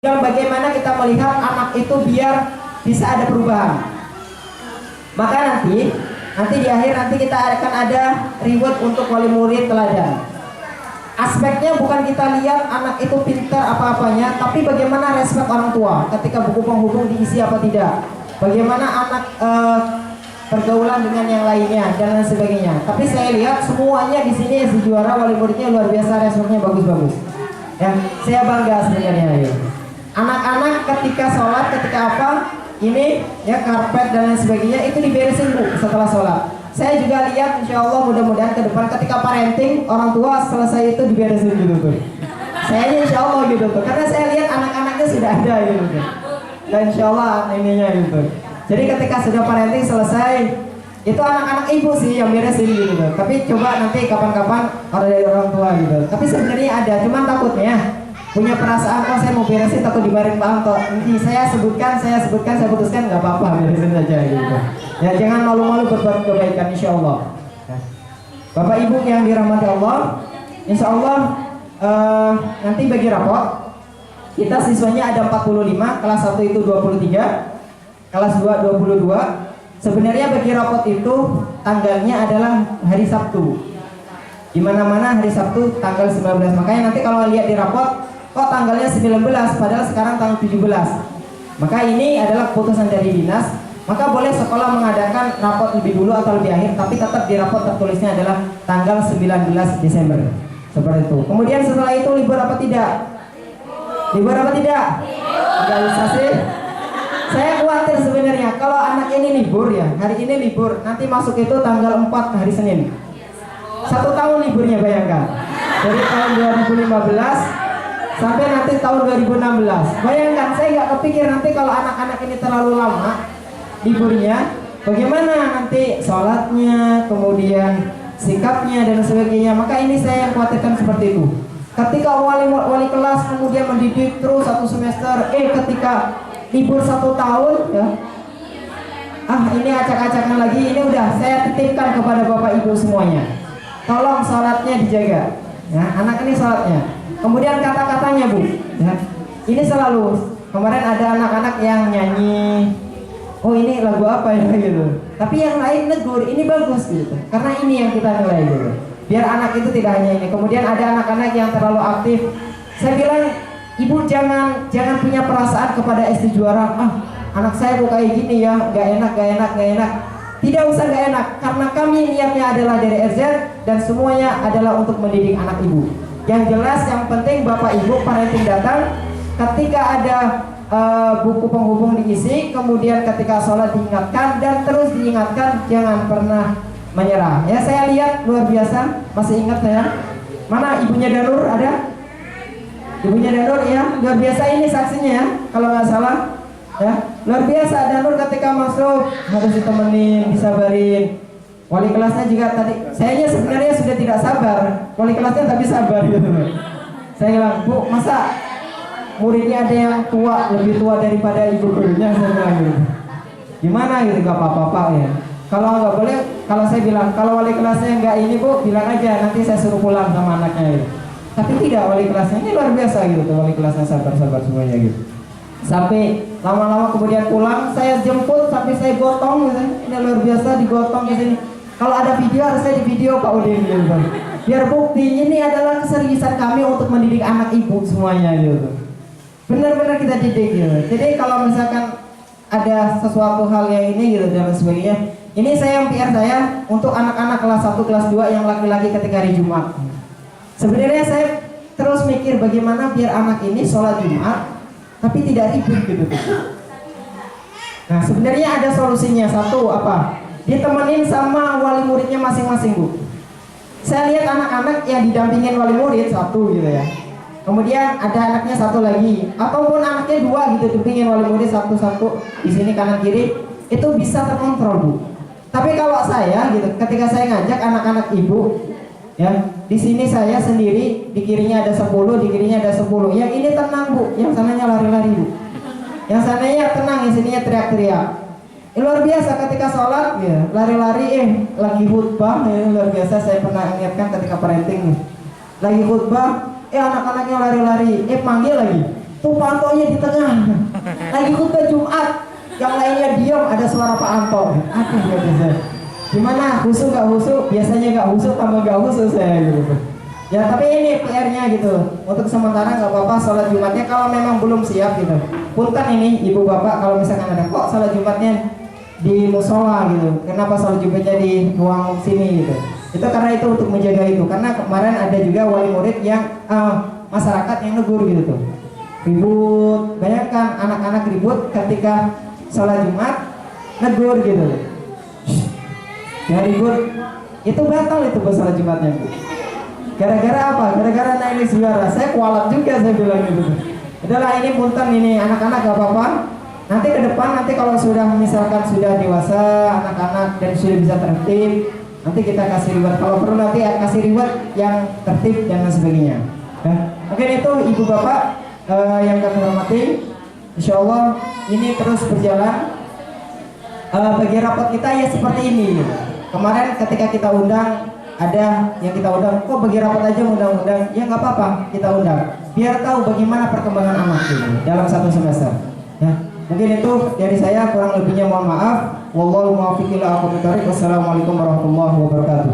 Tinggal bagaimana kita melihat anak itu biar bisa ada perubahan. Maka nanti di akhir kita akan ada reward untuk wali murid teladan. Aspeknya bukan kita lihat anak itu pintar apa-apanya, tapi bagaimana respect orang tua ketika buku penghubung diisi apa tidak. Bagaimana anak pergaulan dengan yang lainnya dan lain sebagainya. Tapi saya lihat semuanya di sini si juara wali muridnya luar biasa, respectnya bagus-bagus. Ya, saya bangga sebenarnya ya. Anak-anak ketika sholat, ketika apa, ini ya karpet dan lain sebagainya itu diberesin bu setelah sholat. Saya juga lihat insya Allah mudah-mudahan ke depan ketika parenting orang tua selesai itu diberesin gitu tuh. Saya insya Allah gitu tuh, karena saya lihat anak-anaknya sudah ada gitu tuh. Dan insya Allah ininya gitu. Jadi ketika sudah parenting selesai, itu anak-anak ibu sih yang beresin gitu tuh. Tapi coba nanti kapan-kapan ada dari orang tua gitu. Tapi sebenarnya ada, cuman takutnya punya perasaan kok saya mau beresin takut dibarin Pak Anto. Nanti saya putuskan, saya putuskan nggak apa-apa, beresin saja gitu. Ya jangan malu-malu berbuat kebaikan insya Allah. Bapak Ibu yang dirahmati Allah, insya Allah nanti bagi rapot kita siswanya ada 45, kelas 1 itu 23, kelas 2 22. Sebenarnya bagi rapot itu tanggalnya adalah hari Sabtu. Di mana-mana hari Sabtu tanggal 19. Makanya nanti kalau lihat di rapot kok tanggalnya 19 padahal sekarang tanggal 17. Maka ini adalah keputusan dari dinas. Maka boleh sekolah mengadakan rapot lebih dulu atau lebih akhir, tapi tetap di rapot tertulisnya adalah tanggal 19 Desember. Seperti itu. Kemudian setelah itu libur apa tidak? Libur apa tidak? Tidak usah sih. Saya khawatir sebenarnya kalau anak ini libur ya, hari ini libur, nanti masuk itu tanggal 4 hari Senin. 1 tahun liburnya bayangkan. Dari tahun 2015 sampai nanti tahun 2016. Bayangkan, saya nggak kepikir nanti kalau anak-anak ini terlalu lama liburnya, bagaimana nanti sholatnya, kemudian sikapnya dan sebagainya. Maka ini saya khawatirkan seperti itu. Ketika wali kelas kemudian mendidik terus 1 semester, ketika libur 1 tahun, ya, ini acak-acakan lagi. Ini udah saya titipkan kepada bapak ibu semuanya. Tolong sholatnya dijaga. Ya, anak ini sholatnya. Kemudian kata-katanya bu, ya, ini selalu kemarin ada anak-anak yang nyanyi, oh ini lagu apa ya gitu. Tapi yang lain negur, ini bagus gitu. Karena ini yang kita nilai gitu. Biar anak itu tidak hanya ini. Kemudian ada anak-anak yang terlalu aktif. Saya bilang, ibu jangan punya perasaan kepada SD juara. Anak saya kok kayak gini ya, gak enak. Tidak usah gak enak, karena kami niatnya adalah dari RZ dan semuanya adalah untuk mendidik anak ibu. Yang jelas, yang penting bapak ibu parenting datang ketika ada buku penghubung diisi, kemudian ketika sholat diingatkan dan terus diingatkan, jangan pernah menyerah. Ya, saya lihat luar biasa, masih ingat saya. Mana ibunya Danur ada? Ibunya Danur ya, luar biasa ini saksinya ya, kalau nggak salah. Ya, luar biasa Danur ketika masuk harus ditemenin, disabarin. Wali kelasnya juga tadi, sayanya sebenarnya sudah tidak sabar, wali kelasnya tapi sabar gitu. Saya bilang, bu, masa muridnya ada yang tua, lebih tua daripada ibu gurunya? Saya bilang gitu. Gimana gitu, gak apa-apa ya. Kalau nggak boleh, kalau saya bilang, kalau wali kelasnya nggak ini bu, bilang aja, nanti saya suruh pulang sama anaknya gitu. Tapi tidak, wali kelasnya ini luar biasa gitu, wali kelasnya sabar-sabar semuanya gitu. Sampai lama-lama kemudian pulang, saya jemput sampai saya gotong gitu. Ini luar biasa, digotong ke sini. Kalau ada video harus saya di video Pak Udin gitu. Biar bukti ini adalah keseriusan kami untuk mendidik anak ibu semuanya gitu. Benar-benar kita didik gitu. Jadi kalau misalkan ada sesuatu hal yang ini gitu dan sebagainya, ini saya yang PR saya untuk anak-anak kelas 1, kelas 2 yang laki-laki ketika hari Jumat. Sebenarnya saya terus mikir bagaimana biar anak ini sholat Jumat tapi tidak ribut gitu. Nah sebenarnya ada solusinya. Satu apa? Ditemenin sama wali muridnya masing-masing bu. Saya lihat anak-anak yang didampingin wali murid 1 gitu ya. Kemudian ada anaknya 1 lagi, ataupun anaknya 2 gitu, didampingin wali murid 1 di sini kanan kiri, itu bisa terkontrol bu. Tapi kalau saya gitu, ketika saya ngajak anak-anak ibu, ya di sini saya sendiri, di kirinya ada 10, di kirinya ada 10. Yang ini tenang bu, yang sananya lari-lari bu. Yang sananya tenang, yang sininya teriak-teriak. Luar biasa ketika sholat ya, lari-lari lagi khutbah ya, luar biasa. Saya pernah ingatkan ketika parenting lagi khutbah anak-anaknya lari-lari, panggil lagi tuh Pak Antonya di tengah lagi khutbah Jumat, yang lainnya diam, ada suara Pak Anto. Aduh ya bisa. Gimana, husu gak husu? Biasanya gak husu, tambah gak husu saya gitu. Ya tapi ini PR-nya gitu. Untuk sementara nggak apa-apa sholat Jumatnya kalau memang belum siap gitu. Punten ini ibu bapak kalau misalkan ada kok sholat Jumatnya di musola gitu. Kenapa sholat Jumatnya di ruang sini gitu? Itu karena itu untuk menjaga itu. Karena kemarin ada juga wali murid yang masyarakat yang negur gitu tuh. Ribut. Bayangkan anak-anak ribut ketika sholat Jumat negur gitu. Ya ribut. Itu batal itu buat sholat Jumatnya. Gara-gara apa? Gara-gara naik suara. Saya kualat juga saya bilang gitu. Adalah ini punten ini anak-anak gak apa-apa. Nanti ke depan nanti kalau sudah misalkan sudah dewasa anak-anak dan sudah bisa tertib, nanti kita kasih reward. Kalau perlu nanti kasih reward yang tertib dan sebagainya. Ya. Mungkin itu ibu bapak yang kami hormati. Insya Allah ini terus berjalan. Bagi rapat kita ya seperti ini. Kemarin ketika kita undang ada yang kita undang, kok bagi rapat aja undang-undang, ya nggak apa-apa kita undang, biar tahu bagaimana perkembangan anak ini dalam satu semester. Ya, mungkin itu dari saya, kurang lebihnya mohon maaf. Wallahu muwaffiq ila aqwamit thoriq. Wassalamualaikum warahmatullahi wabarakatuh.